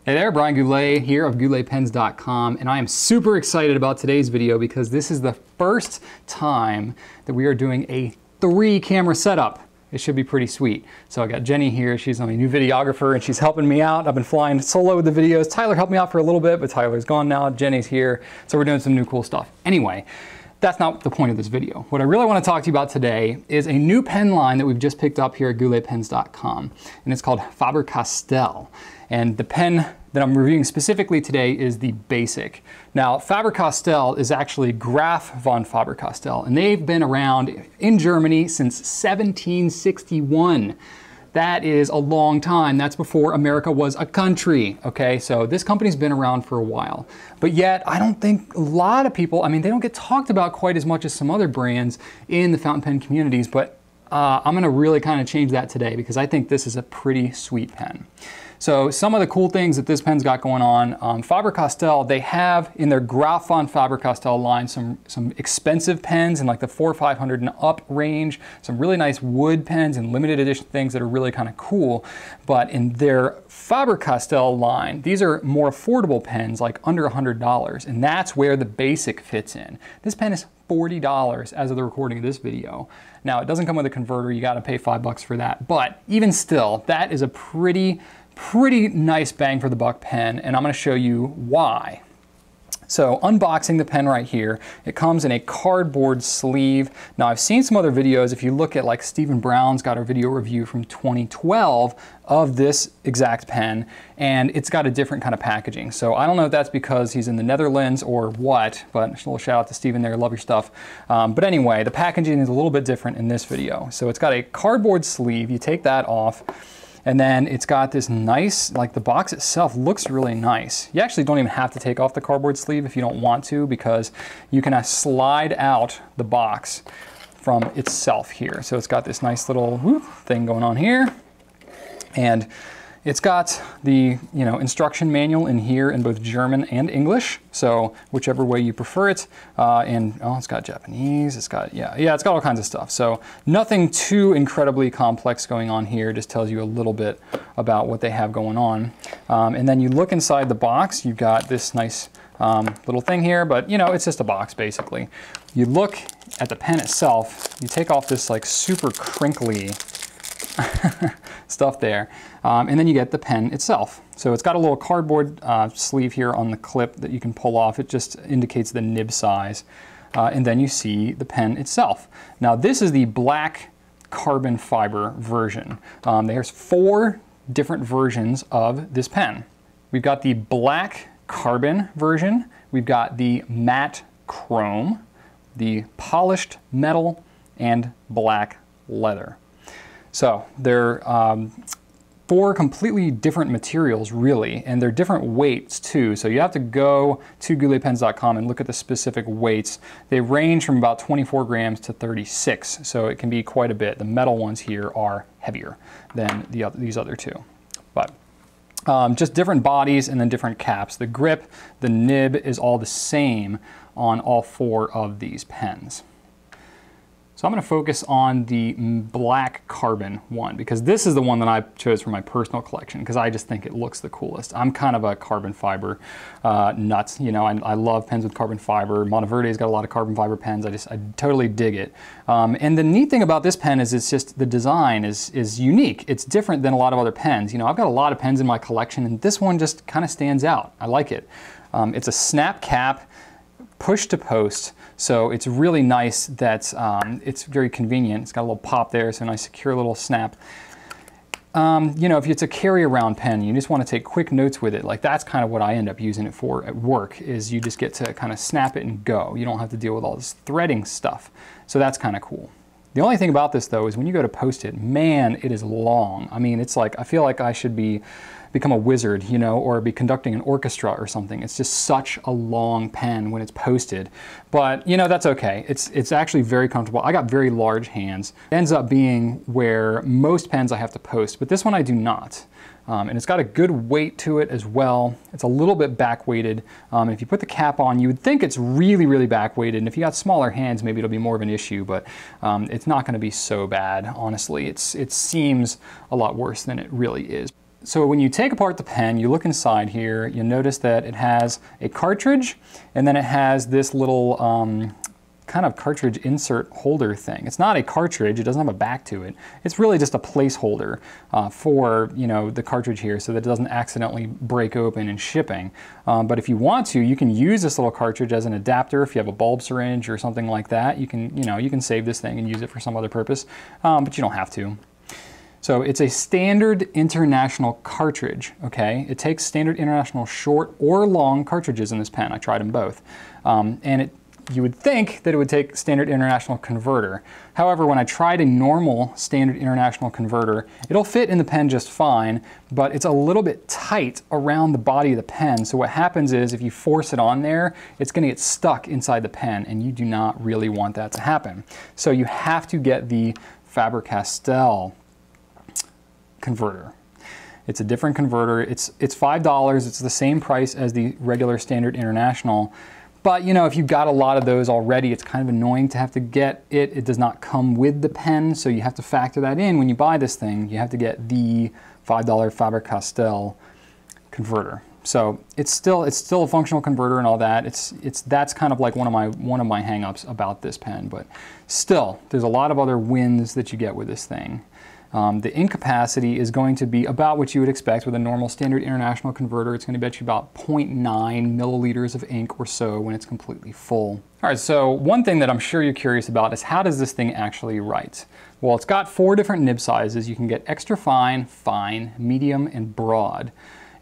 Hey there, Brian Goulet here of gouletpens.com, and I am super excited about today's video because this is the first time that we are doing a 3-camera setup. It should be pretty sweet. So I got Jenny here, she's my new videographer and she's helping me out. I've been flying solo with the videos. Tyler helped me out for a little bit, but Tyler's gone now. Jenny's here, so we're doing some new cool stuff. Anyway, that's not the point of this video. What I really want to talk to you about today is a new pen line that we've just picked up here at gouletpens.com, and it's called Faber-Castell. And the pen that I'm reviewing specifically today is the Basic. Now, Faber-Castell is actually Graf von Faber-Castell, and they've been around in Germany since 1761. That is a long time. That's before America was a country, okay? So this company's been around for a while. But yet, I don't think a lot of people, I mean, they don't get talked about quite as much as some other brands in the fountain pen communities, but I'm gonna really kind of change that today because I think this is a pretty sweet pen. So some of the cool things that this pen's got going on, Faber-Castell, they have in their Graf von Faber-Castell line some expensive pens in like the 400, 500 and up range, some really nice wood pens and limited edition things that are really kind of cool. But in their Faber-Castell line, these are more affordable pens, like under $100, and that's where the Basic fits in. This pen is $40 as of the recording of this video. Now, it doesn't come with a converter, you gotta pay $5 for that, but even still, that is a pretty nice bang for the buck pen, and I'm going to show you why. So unboxing the pen right here, it comes in a cardboard sleeve. Now I've seen some other videos, if you look at like Stephen Brown's got a video review from 2012 of this exact pen, and it's got a different kind of packaging. So I don't know if that's because he's in the Netherlands or what, but a little shout out to Stephen there, love your stuff. But anyway, the packaging is a little bit different in this video. So it's got a cardboard sleeve, you take that off, and then it's got this nice, like the box itself looks really nice. You actually don't even have to take off the cardboard sleeve if you don't want to, because you can slide out the box from itself here. So it's got this nice little thing going on here. And it's got the instruction manual in here in both German and English, so whichever way you prefer it. And oh, it's got Japanese. It's got it's got all kinds of stuff. So nothing too incredibly complex going on here. Just tells you a little bit about what they have going on. And then you look inside the box. You've got this nice little thing here, but it's just a box basically. You look at the pen itself. You take off this like super crinkly stuff there, and then you get the pen itself. So it's got a little cardboard sleeve here on the clip that you can pull off. It just indicates the nib size, and then you see the pen itself. Now this is the black carbon fiber version. There's 4 different versions of this pen. We've got the black carbon version, we've got the matte chrome, the polished metal, and black leather. So they're 4 completely different materials really, and they're different weights too. So you have to go to gouletpens.com and look at the specific weights. They range from about 24 grams to 36, so it can be quite a bit. The metal ones here are heavier than these other 2. But just different bodies and then different caps. The grip, the nib is all the same on all 4 of these pens. So I'm going to focus on the black carbon one because this is the one that I chose for my personal collection because I just think it looks the coolest. I'm kind of a carbon fiber nut. I love pens with carbon fiber. Monteverde's got a lot of carbon fiber pens. I totally dig it. And the neat thing about this pen is it's just the design is unique. It's different than a lot of other pens. I've got a lot of pens in my collection and this one just kind of stands out. I like it. It's a snap cap, push to post. So it's really nice that it's very convenient. It's got a little pop there, so a nice secure little snap. If it's a carry around pen, you just want to take quick notes with it. Like that's kind of what I end up using it for at work, is you just get to kind of snap it and go. You don't have to deal with all this threading stuff. So that's kind of cool. The only thing about this though is when you go to post it, man, it is long. I mean, it's like, I feel like I should become a wizard, or be conducting an orchestra or something. It's just such a long pen when it's posted. But, that's okay. It's actually very comfortable. I got very large hands. It ends up being where most pens I have to post, but this one I do not. And it's got a good weight to it as well. It's a little bit back weighted. And if you put the cap on, you would think it's really, really back weighted. And if you got smaller hands, maybe it'll be more of an issue, but it's not gonna be so bad, honestly. It seems a lot worse than it really is. So when you take apart the pen, you look inside here, you notice that it has a cartridge, and then it has this little kind of cartridge insert holder thing. It's not a cartridge, it doesn't have a back to it. It's really just a placeholder for, you know, the cartridge here so that it doesn't accidentally break open in shipping. But if you want to, you can use this little cartridge as an adapter. If you have a bulb syringe or something like that, you can, you know, you can save this thing and use it for some other purpose, but you don't have to. So it's a standard international cartridge, okay? It takes standard international short or long cartridges in this pen. I tried them both. And you would think that it would take standard international converter. However, when I tried a normal standard international converter, it'll fit in the pen just fine, but it's a little bit tight around the body of the pen. So what happens is if you force it on there, it's gonna get stuck inside the pen, and you do not really want that to happen. So you have to get the Faber-Castell converter. It's a different converter. It's $5. It's the same price as the regular standard international. But you know, if you've got a lot of those already, it's kind of annoying to have to get it. It does not come with the pen, so you have to factor that in when you buy this thing. You have to get the $5 Faber-Castell converter. So it's still a functional converter and all that. That's kind of like one of my hang-ups about this pen, but still, there's a lot of other wins that you get with this thing. The ink capacity is going to be about what you would expect with a normal standard international converter. It's going to bet you about 0.9 milliliters of ink or so when it's completely full. All right, so one thing that I'm sure you're curious about is how does this thing actually write? Well, it's got 4 different nib sizes. You can get extra fine, fine, medium, and broad.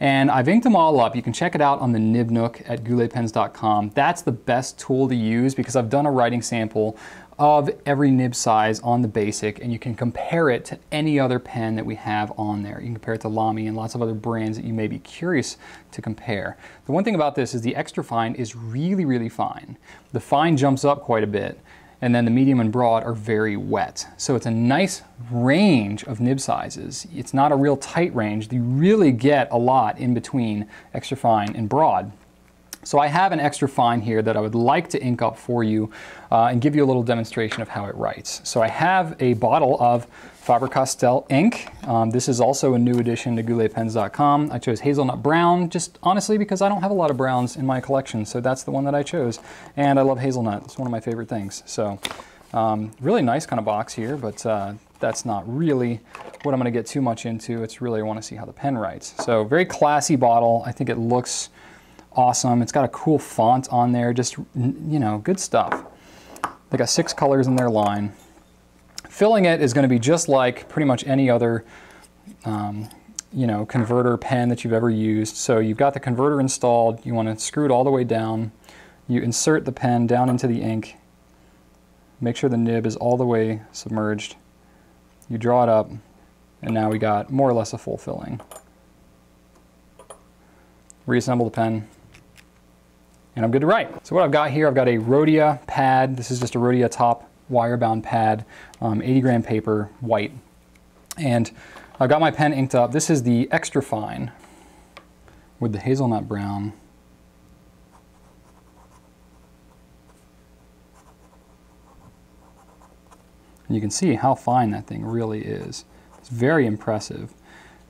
And I've inked them all up. You can check it out on the Nib Nook at gouletpens.com. That's the best tool to use because I've done a writing sample of every nib size on the Basic, and you can compare it to any other pen that we have on there. You can compare it to Lamy and lots of other brands that you may be curious to compare. The one thing about this is the extra fine is really, really fine. The fine jumps up quite a bit, and then the medium and broad are very wet. So it's a nice range of nib sizes. It's not a real tight range. You really get a lot in between extra fine and broad. So I have an extra fine here that I would like to ink up for you and give you a little demonstration of how it writes. So I have a bottle of Faber-Castell ink. This is also a new addition to gouletpens.com. I chose hazelnut brown, just honestly because I don't have a lot of browns in my collection, so that's the one that I chose. And I love hazelnut. It's one of my favorite things. So really nice kind of box here, but that's not really what I'm going to get too much into. It's really I want to see how the pen writes. So very classy bottle. I think it looks awesome. It's got a cool font on there, just, you know, good stuff. They got 6 colors in their line. Filling it is going to be just like pretty much any other, you know, converter pen that you've ever used. So you've got the converter installed. You want to screw it all the way down. You insert the pen down into the ink. Make sure the nib is all the way submerged. You draw it up, and now we got more or less a full filling. Reassemble the pen, and I'm good to write. So what I've got here, I've got a Rhodia pad. This is just a Rhodia top wire-bound pad, 80 gram paper, white. And I've got my pen inked up. This is the extra fine with the hazelnut brown. And you can see how fine that thing really is. It's very impressive.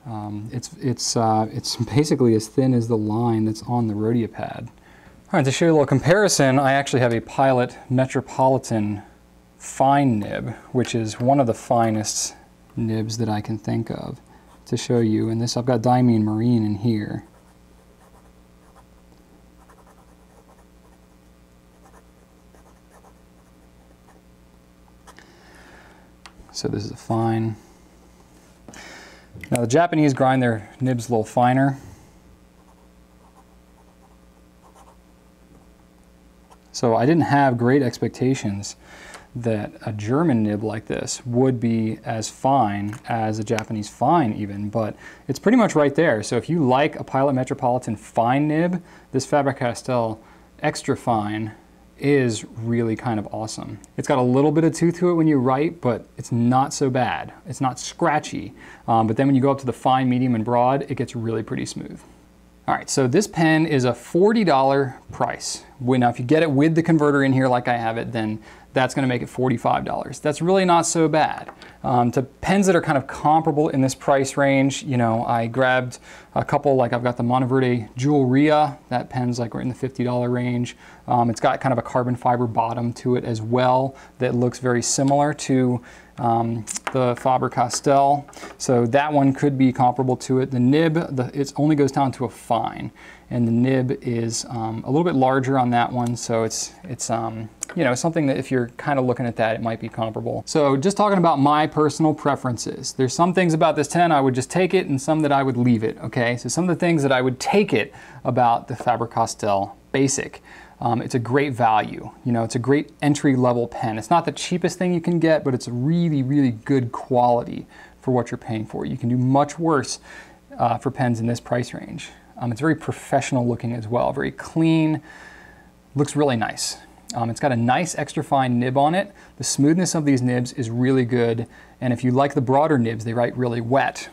It's basically as thin as the line that's on the Rhodia pad. All right, to show you a little comparison, I actually have a Pilot Metropolitan fine nib, which is one of the finest nibs that I can think of to show you. And this, I've got Diamine Marine in here. So this is a fine. Now the Japanese grind their nibs a little finer. So I didn't have great expectations that a German nib like this would be as fine as a Japanese fine even, but it's pretty much right there. So if you like a Pilot Metropolitan fine nib, this Faber-Castell extra fine is really kind of awesome. It's got a little bit of tooth to it when you write, but it's not so bad. It's not scratchy. But then when you go up to the fine, medium, and broad, it gets really pretty smooth. All right, so this pen is a $40 price. Now, if you get it with the converter in here like I have it, then that's gonna make it $45. That's really not so bad. To pens that are kind of comparable in this price range, you know, I grabbed a couple, like I've got the Monteverde Jewelria. That pen's like we're in the $50 range. It's got kind of a carbon fiber bottom to it as well that looks very similar to the Faber-Castell. So that one could be comparable to it. The nib, it only goes down to a fine, and the nib is a little bit larger on that one. So it's you know, something that if you're kind of looking at that, it might be comparable. So just talking about my personal preferences, there's some things about this pen I would just take it and some that I would leave it, okay? So some of the things that I would take it about the Faber-Castell Basic. It's a great value. You know, it's a great entry-level pen. It's not the cheapest thing you can get, but it's really, really good quality for what you're paying for. You can do much worse for pens in this price range. It's very professional looking as well, very clean, looks really nice. It's got a nice extra fine nib on it. The smoothness of these nibs is really good, and if you like the broader nibs, they write really wet.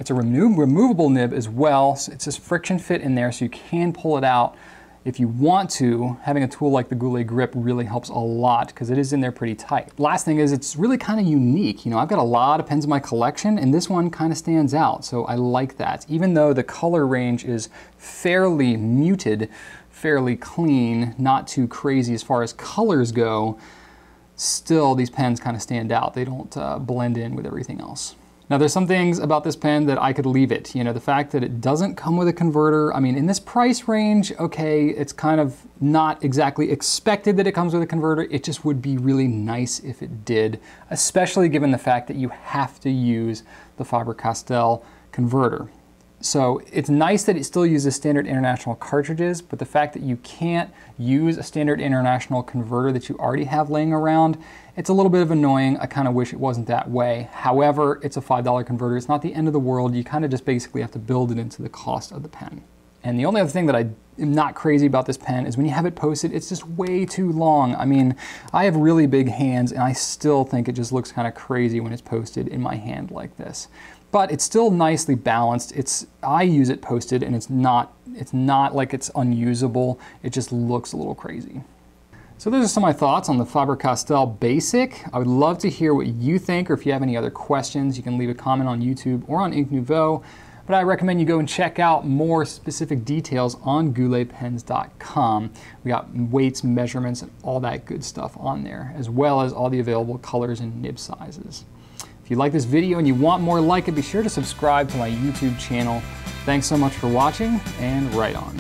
It's a removable nib as well, so it's just friction fit in there, so you can pull it out if you want to. Having a tool like the Goulet grip really helps a lot because it is in there pretty tight. Last thing is it's really kind of unique. You know, I've got a lot of pens in my collection and this one kind of stands out, so I like that. Even though the color range is fairly muted, fairly clean, not too crazy as far as colors go, still these pens kind of stand out. They don't blend in with everything else. Now there's some things about this pen that I could leave it. You know, the fact that it doesn't come with a converter, I mean, in this price range, okay, it's kind of not exactly expected that it comes with a converter. It just would be really nice if it did, especially given the fact that you have to use the Faber-Castell converter. So it's nice that it still uses standard international cartridges, but the fact that you can't use a standard international converter that you already have laying around, it's a little bit of annoying. I kind of wish it wasn't that way. However, it's a $5 converter. It's not the end of the world. You kind of just basically have to build it into the cost of the pen. And the only other thing that I am not crazy about this pen is when you have it posted, it's just way too long. I mean, I have really big hands and I still think it just looks kind of crazy when it's posted in my hand like this. But it's still nicely balanced. I use it posted and it's not like it's unusable. It just looks a little crazy. So those are some of my thoughts on the Faber-Castell Basic. I would love to hear what you think, or if you have any other questions, you can leave a comment on YouTube or on Ink Nouveau. But I recommend you go and check out more specific details on gouletpens.com. We got weights, measurements, and all that good stuff on there, as well as all the available colors and nib sizes. If you like this video and you want more like it, be sure to subscribe to my YouTube channel. Thanks so much for watching, and right on.